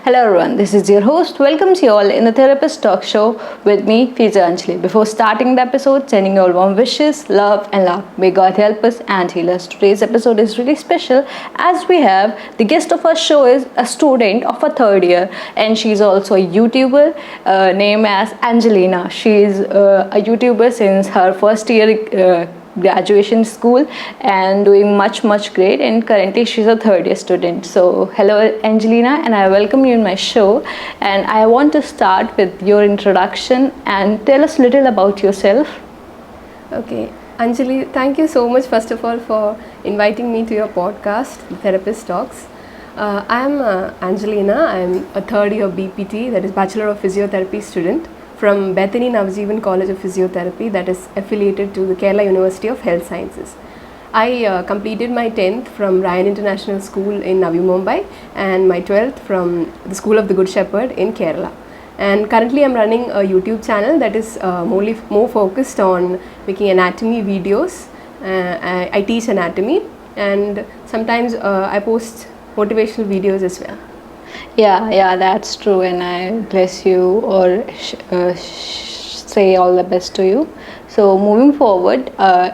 Hello everyone, this is your host. Welcomes you all in the Therapist Talk Show with me, Fiza Anjali. Before starting the episode, sending you all warm wishes, love and love. May God help us and heal us. Today's episode is really special as we have the guest of our show is a student of a third year and she's also a YouTuber named as Angelina. She is a YouTuber since her first year graduation school and doing much great, and currently she's a third year student. So hello Angelina, and I welcome you in my show, and I want to start with your introduction and tell us a little about yourself. Okay, Anjali, thank you so much first of all for inviting me to your podcast, The Therapist Talks. I'm Angelina. I'm a third year BPT, that is Bachelor of Physiotherapy student from Bethany Navjeevan College of Physiotherapy, that is affiliated to the Kerala University of Health Sciences. I completed my 10th from Ryan International School in Navi Mumbai and my 12th from the School of the Good Shepherd in Kerala. And currently I'm running a YouTube channel that is more focused on making anatomy videos. I teach anatomy and sometimes I post motivational videos as well. Yeah, that's true, and I bless you or say all the best to you. So moving forward,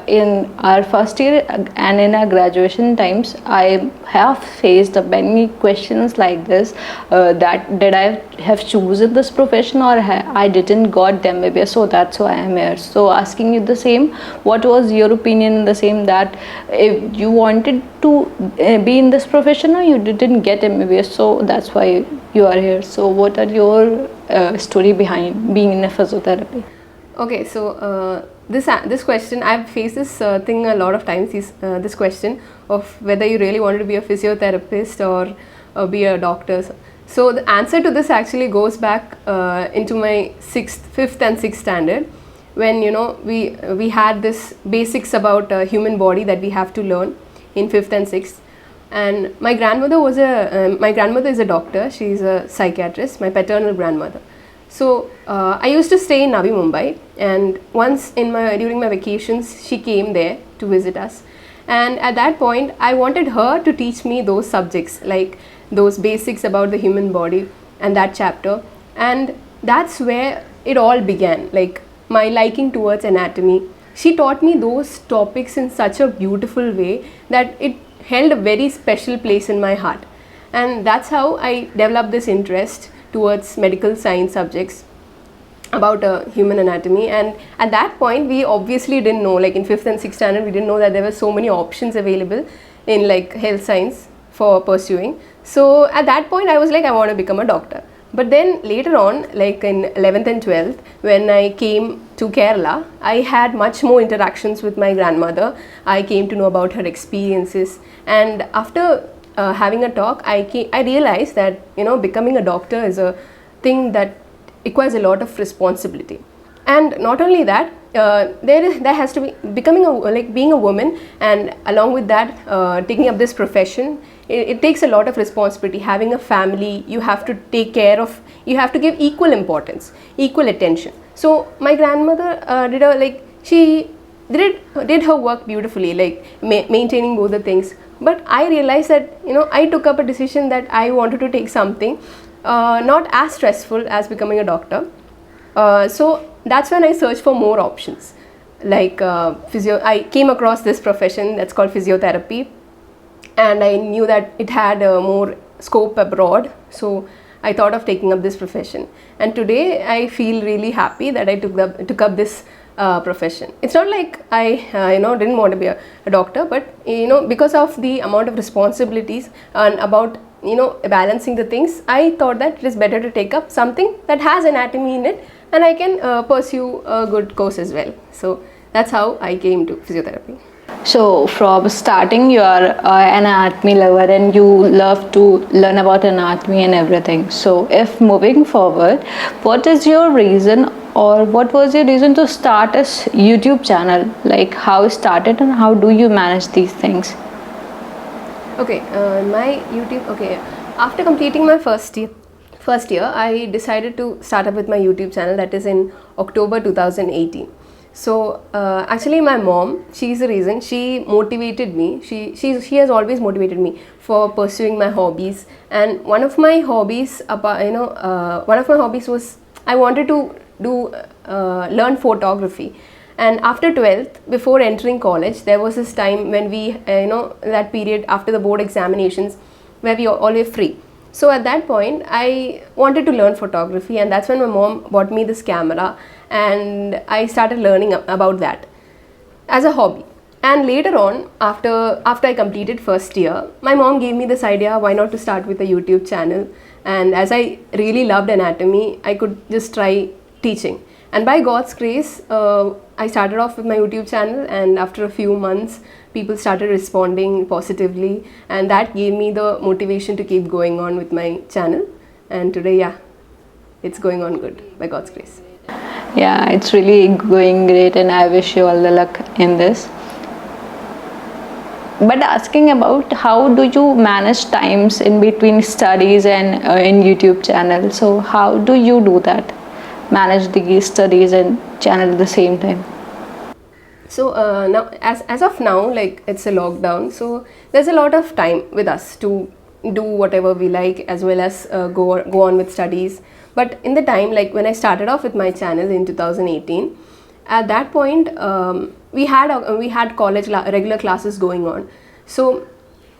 in our first year and in our graduation times, I have faced many questions like this, that did I have chosen this profession or I didn't got them, maybe, so that's why I'm here. So asking you the same, what was your opinion in the same, that if you wanted to be in this profession or you didn't get MBBS, so that's why you are here. So what are your story behind being in a physiotherapy? Okay, so this question, I've faced this thing a lot of times, this question of whether you really wanted to be a physiotherapist or be a doctor. So the answer to this actually goes back into my 5th and 6th standard, when we had this basics about human body that we have to learn in 5th and 6th. And my grandmother is a doctor. She's a psychiatrist, my paternal grandmother. So I used to stay in Navi Mumbai, and once during my vacations she came there to visit us, and at that point I wanted her to teach me those subjects, like those basics about the human body and that chapter, and that's where it all began, like my liking towards anatomy. She taught me those topics in such a beautiful way that it held a very special place in my heart, and that's how I developed this interest towards medical science subjects about human anatomy. And at that point we obviously didn't know, like in 5th and 6th standard, we didn't know that there were so many options available in like health science for pursuing. So at that point I was like, I want to become a doctor. But then later on, like in 11th and 12th, when I came to Kerala, I had much more interactions with my grandmother. I came to know about her experiences, and after having a talk, I realized that becoming a doctor is a thing that requires a lot of responsibility. And not only that, there has to be being a woman, and along with that, taking up this profession, it takes a lot of responsibility. Having a family, you have to take care of, you have to give equal importance, equal attention. So my grandmother she did her work beautifully, like maintaining both the things. But I realized that I took up a decision that I wanted to take something not as stressful as becoming a doctor. So that's when I searched for more options, like I came across this profession that's called physiotherapy, and I knew that it had more scope abroad. So I thought of taking up this profession, and today I feel really happy that I took up this profession. It's not like I didn't want to be a doctor, but because of the amount of responsibilities and about balancing the things, I thought that it is better to take up something that has anatomy in it, and I can pursue a good course as well. So that's how I came to physiotherapy. So from starting you are an anatomy lover and you love to learn about anatomy and everything. So if moving forward, what is your reason, or what was your reason to start a YouTube channel? Like how it started and how do you manage these things? Okay, my YouTube, after completing my first year, I decided to start up with my YouTube channel, that is in October 2018. So actually, my mom, she's the reason. She motivated me. She has always motivated me for pursuing my hobbies. And one of my hobbies, one of my hobbies was I wanted to do learn photography. And after 12th, before entering college, there was this time when we, that period after the board examinations, where we all were free. So at that point, I wanted to learn photography, and that's when my mom bought me this camera, and I started learning about that as a hobby. And later on, after I completed first year, my mom gave me this idea, why not to start with a YouTube channel. And as I really loved anatomy, I could just try teaching. And by God's grace, I started off with my YouTube channel, and after a few months, people started responding positively, and that gave me the motivation to keep going on with my channel. And today, yeah, it's going on good by God's grace. Yeah, it's really going great, and I wish you all the luck in this. But asking about how do you manage times in between studies and in YouTube channel? So how do you do that? Manage the studies and channel at the same time? So now, as of now, like it's a lockdown, so there's a lot of time with us to do whatever we like, as well as go on with studies. But in the time, like when I started off with my channel in 2018, at that point we had college regular classes going on. So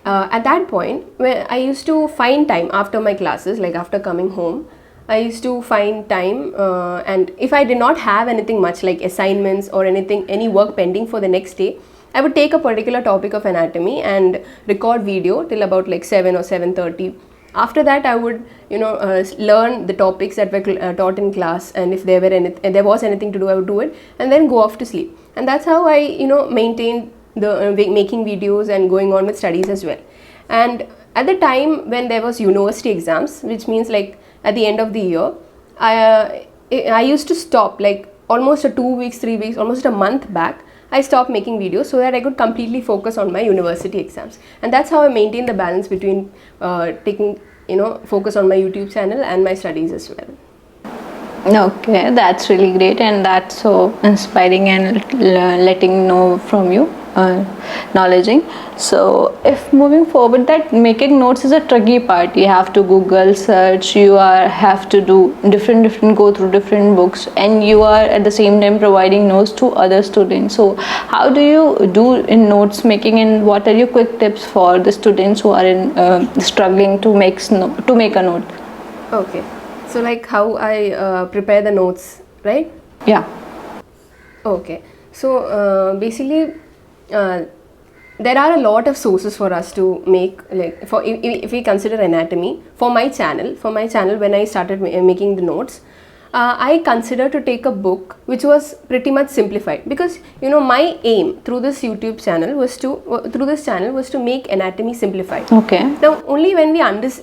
at that point, where I used to find time after my classes, like after coming home, I used to find time, and if I did not have anything much like assignments or any work pending for the next day, I would take a particular topic of anatomy and record video till about like 7 or 7:30. After that, I would learn the topics that were taught in class, and if there was anything to do, I would do it, and then go off to sleep. And that's how I maintained the making videos and going on with studies as well. And at the time when there was university exams, which means like at the end of the year, I used to stop like almost 2 weeks, 3 weeks, almost a month back. I stopped making videos so that I could completely focus on my university exams. And that's how I maintain the balance between taking focus on my YouTube channel and my studies as well. Okay, that's really great, and that's so inspiring and letting know from you, knowledging. So if moving forward, that making notes is a tricky part. You have to Google search, have to do different go through different books, and you are at the same time providing notes to other students. So how do you do in notes making, and what are your quick tips for the students who are struggling to make a note? Okay. So like how I prepare the notes, right? Yeah. Okay. So basically, there are a lot of sources for us to make, like if we consider anatomy. For my channel, when I started making the notes, I considered to take a book which was pretty much simplified, because my aim through this YouTube channel was to make anatomy simplified. Okay. Now only when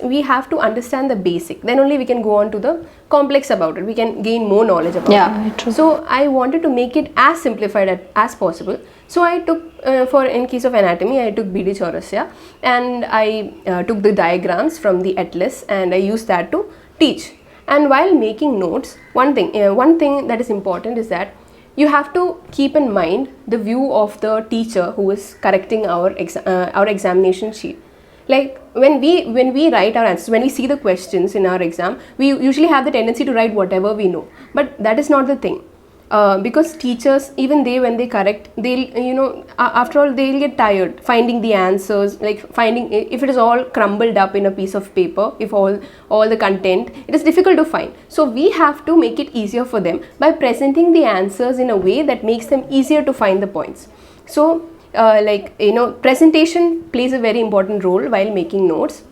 we have to understand the basic, then only we can go on to the complex about it. We can gain more knowledge about it. Yeah, true. So I wanted to make it as simplified as possible. So I took in case of anatomy, I took BD Chaurasya, and I took the diagrams from the atlas, and I used that to teach. And while making notes, one thing that is important is that you have to keep in mind the view of the teacher who is correcting our examination sheet. Like when we write our answers, when we see the questions in our exam, we usually have the tendency to write whatever we know. But that is not the thing. Because teachers, even when they correct, they'll after all they'll get tired finding the answers, like finding if it is all crumbled up in a piece of paper, if all the content, it is difficult to find. So we have to make it easier for them by presenting the answers in a way that makes them easier to find the points. So presentation plays a very important role while making notes,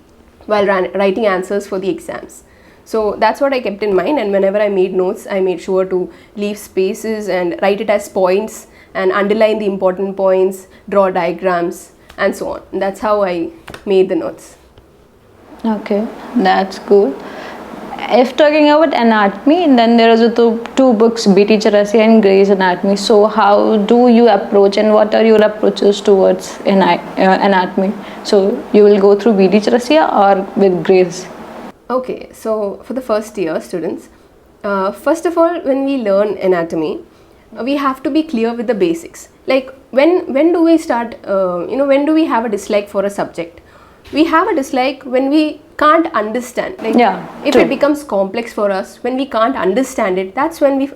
while writing answers for the exams. So that's what I kept in mind, and whenever I made notes, I made sure to leave spaces and write it as points and underline the important points, draw diagrams, and so on. And that's how I made the notes. Okay, that's good. If talking about anatomy, then there are two books, BT Chaurasya and Gray's Anatomy. So how do you approach, and what are your approaches towards anatomy? So you will go through BT Chaurasya or with Gray's? Okay, so for the first year students, first of all, when we learn anatomy, we have to be clear with the basics. Like when do we start, when do we have a dislike for a subject? We have a dislike when we can't understand. Like if true. it becomes complex for us, when we can't understand it, that's when we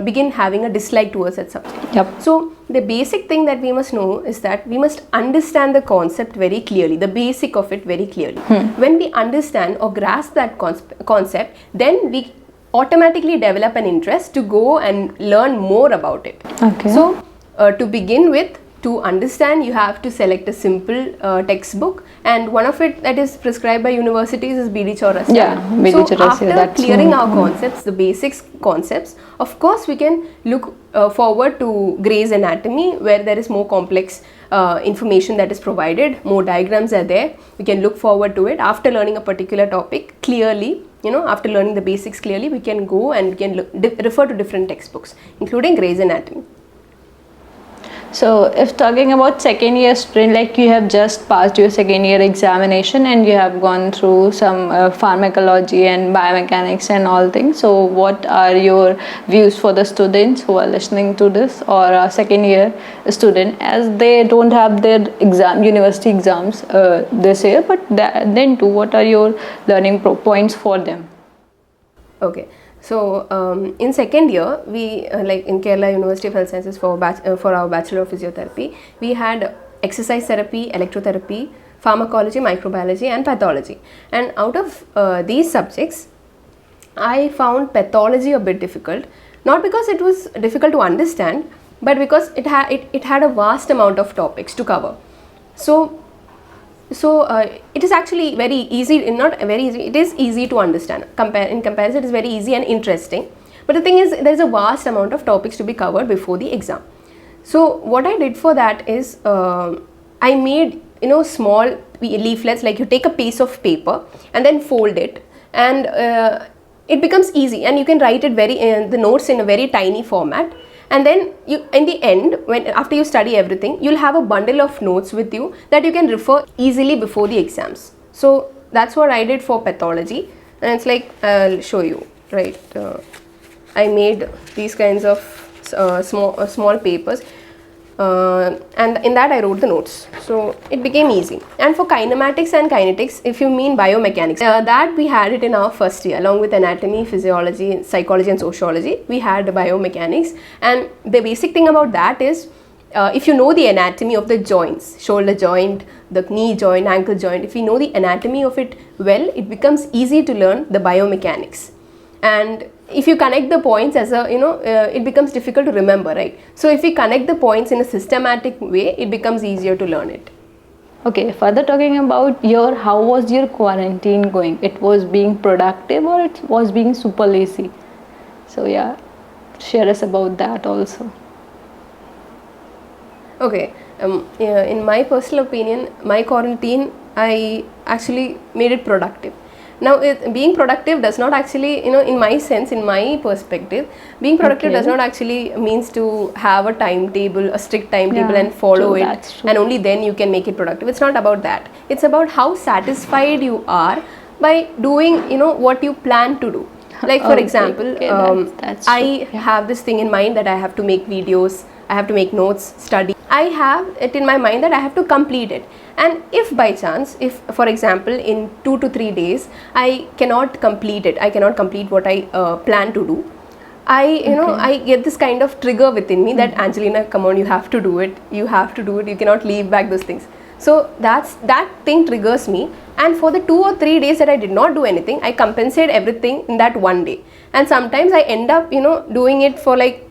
begin having a dislike towards that subject. Yep. So the basic thing that we must know is that we must understand the concept very clearly, the basic of it very clearly. When we understand or grasp that concept, then we automatically develop an interest to go and learn more about it. Okay. So to begin with, to understand, you have to select a simple textbook, and one of it that is prescribed by universities is BD Chaurasta. Yeah, BD So Chaurasta, after that's clearing one. our concepts, the basics concepts, of course we can look forward to Gray's Anatomy, where there is more complex information that is provided, more diagrams are there. We can look forward to it after learning a particular topic clearly. After learning the basics clearly, we can go and we can refer to different textbooks, including Gray's Anatomy. So if talking about second year student, like you have just passed your second year examination and you have gone through some pharmacology and biomechanics and all things. So what are your views for the students who are listening to this, or a second year student, as they don't have their university exams this year, but then too, what are your learning points for them? Okay. So in second year, we like in Kerala University of Health Sciences for our Bachelor of Physiotherapy, we had exercise therapy, electrotherapy, pharmacology, microbiology and pathology. And out of these subjects, I found pathology a bit difficult, not because it was difficult to understand, but because it had a vast amount of topics to cover. So it is actually very easy, not very easy, it is easy to understand. In comparison, it is very easy and interesting. But the thing is, there is a vast amount of topics to be covered before the exam. So what I did for that is, I made small leaflets, like you take a piece of paper and then fold it, and it becomes easy, and you can write it the notes in a very tiny format. And then you, in the end, after you study everything, you'll have a bundle of notes with you that you can refer easily before the exams. So that's what I did for pathology, and it's like, I'll show you, right? I made these kinds of small papers, and in that I wrote the notes, so it became easy. And for kinematics and kinetics, if you mean biomechanics, that we had it in our first year, along with anatomy, physiology, psychology and sociology. We had biomechanics, and the basic thing about that is, if you know the anatomy of the joints, shoulder joint, the knee joint, ankle joint, if you know the anatomy of it well, it becomes easy to learn the biomechanics. And if you connect the points as it becomes difficult to remember, right? So if we connect the points in a systematic way, it becomes easier to learn it. Okay, further talking about how was your quarantine going? It was being productive or it was being super lazy? So yeah, share us about that also. Okay, in my personal opinion, my quarantine, I actually made it productive. Now, being productive does not actually, in my sense, in my perspective, being productive does not actually means to have a timetable, a strict timetable, and follow it, and only then you can make it productive. It's not about that. It's about how satisfied you are by doing, what you plan to do. Like for example, I have this thing in mind that I have to make videos, I have to make notes, study. I have it in my mind that I have to complete it. And if by chance, if for example in 2 to 3 days I cannot complete it, I cannot complete what I plan to do, I get this kind of trigger within me that Angelina, come on, you have to do it, you cannot leave back those things. So that thing triggers me, and for the 2 or 3 days that I did not do anything, I compensate everything in that one day. And sometimes I end up doing it for like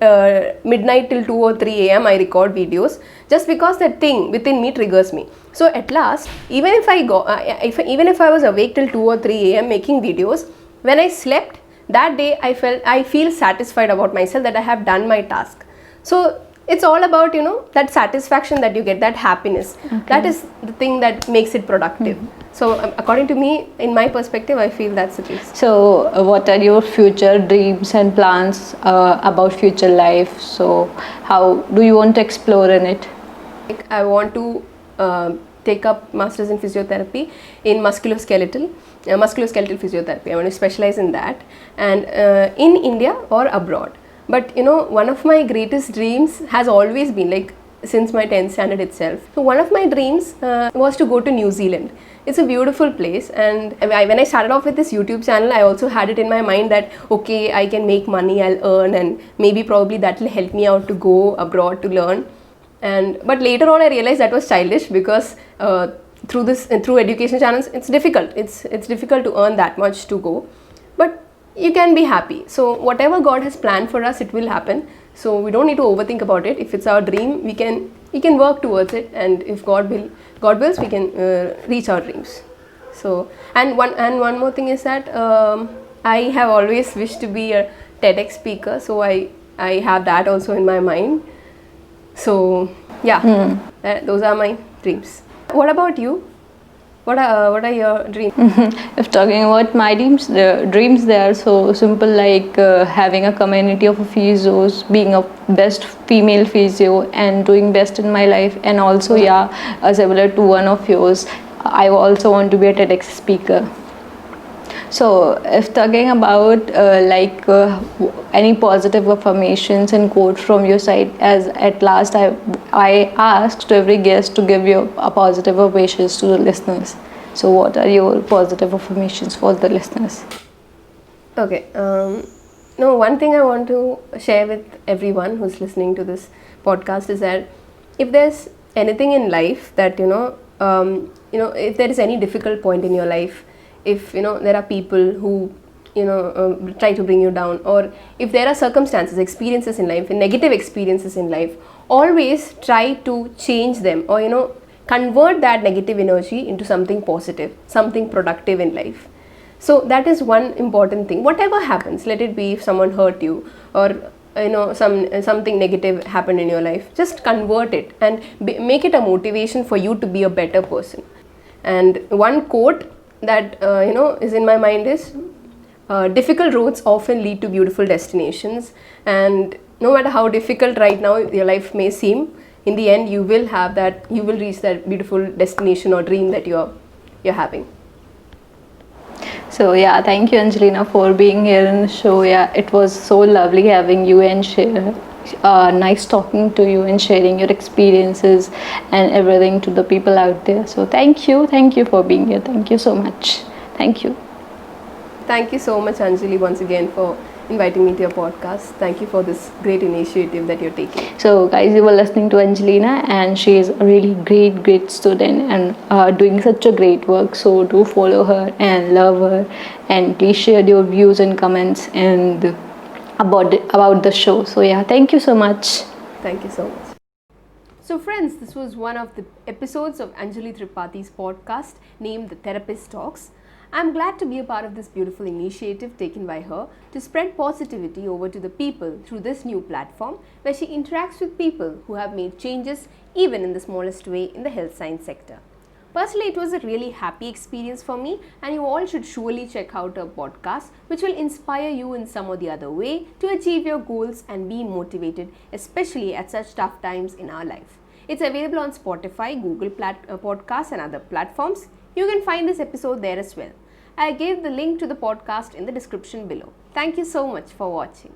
midnight till 2 or 3 a.m. I record videos, just because that thing within me triggers me. So at last, even if I was awake till 2 or 3 a.m. making videos, when I slept that day, I feel satisfied about myself that I have done my task. So it's all about that satisfaction that you get, that happiness. That is the thing that makes it productive. So according to me, in my perspective, I feel that's the case. So what are your future dreams and plans about future life? So how do you want to explore in it? I want to take up masters in physiotherapy in musculoskeletal physiotherapy. I want to specialize in that, and in India or abroad. But one of my greatest dreams has always been, like, since my 10th standard itself. So one of my dreams was to go to New Zealand. It's a beautiful place, and when I started off with this YouTube channel, I also had it in my mind that okay, I can make money, I'll earn, and maybe probably that will help me out to go abroad to learn. But later on, I realized that was childish, because through education channels, it's difficult. It's difficult to earn that much to go, but you can be happy. So whatever God has planned for us, it will happen. So we don't need to overthink about it. If it's our dream, we can work towards it, and if God wills, we can reach our dreams. So and one more thing is that I have always wished to be a TEDx speaker. So I have that also in my mind. So yeah, those are my dreams. What about you? What are your dreams? If talking about my dreams, they are so simple, like having a community of physios, being a best female physio, and doing best in my life. And also, similar to one of yours, I also want to be a TEDx speaker. So, if talking about any positive affirmations and quote from your side, as at last I asked to every guest to give you a positive affirmations to the listeners. So, what are your positive affirmations for the listeners? Okay. No, one thing I want to share with everyone who's listening to this podcast is that if there's anything in life that if there is any difficult point in your life, if there are people who try to bring you down, or if there are circumstances, experiences in life, negative experiences in life, always try to change them, or convert that negative energy into something positive, something productive in life. So that is one important thing. Whatever happens, let it be if someone hurt you, or something negative happened in your life, just convert it and make it a motivation for you to be a better person. And one quote that is in my mind is, difficult roads often lead to beautiful destinations, and no matter how difficult right now your life may seem, in the end you will reach that beautiful destination or dream that you're having. So thank you, Angelina, for being here in the show. It was so lovely having you and nice talking to you and sharing your experiences and everything to the people out there. So thank you for being here. Thank you so much. Thank you. Thank you so much, Anjali, once again for inviting me to your podcast. Thank you for this great initiative that you're taking. So guys, you were listening to Angelina, and she is a really great student and doing such a great work. So do follow her and love her, and please share your views and comments and about the show. So thank you so much. Thank you so much. So friends, this was one of the episodes of Anjali Tripathi's podcast named The Therapist Talks. I'm glad to be a part of this beautiful initiative taken by her to spread positivity over to the people through this new platform, where she interacts with people who have made changes even in the smallest way in the health science sector. Personally, it was a really happy experience for me, and you all should surely check out her podcast, which will inspire you in some or the other way to achieve your goals and be motivated, especially at such tough times in our life. It's available on Spotify, Google Podcasts and other platforms. You can find this episode there as well. I gave the link to the podcast in the description below. Thank you so much for watching.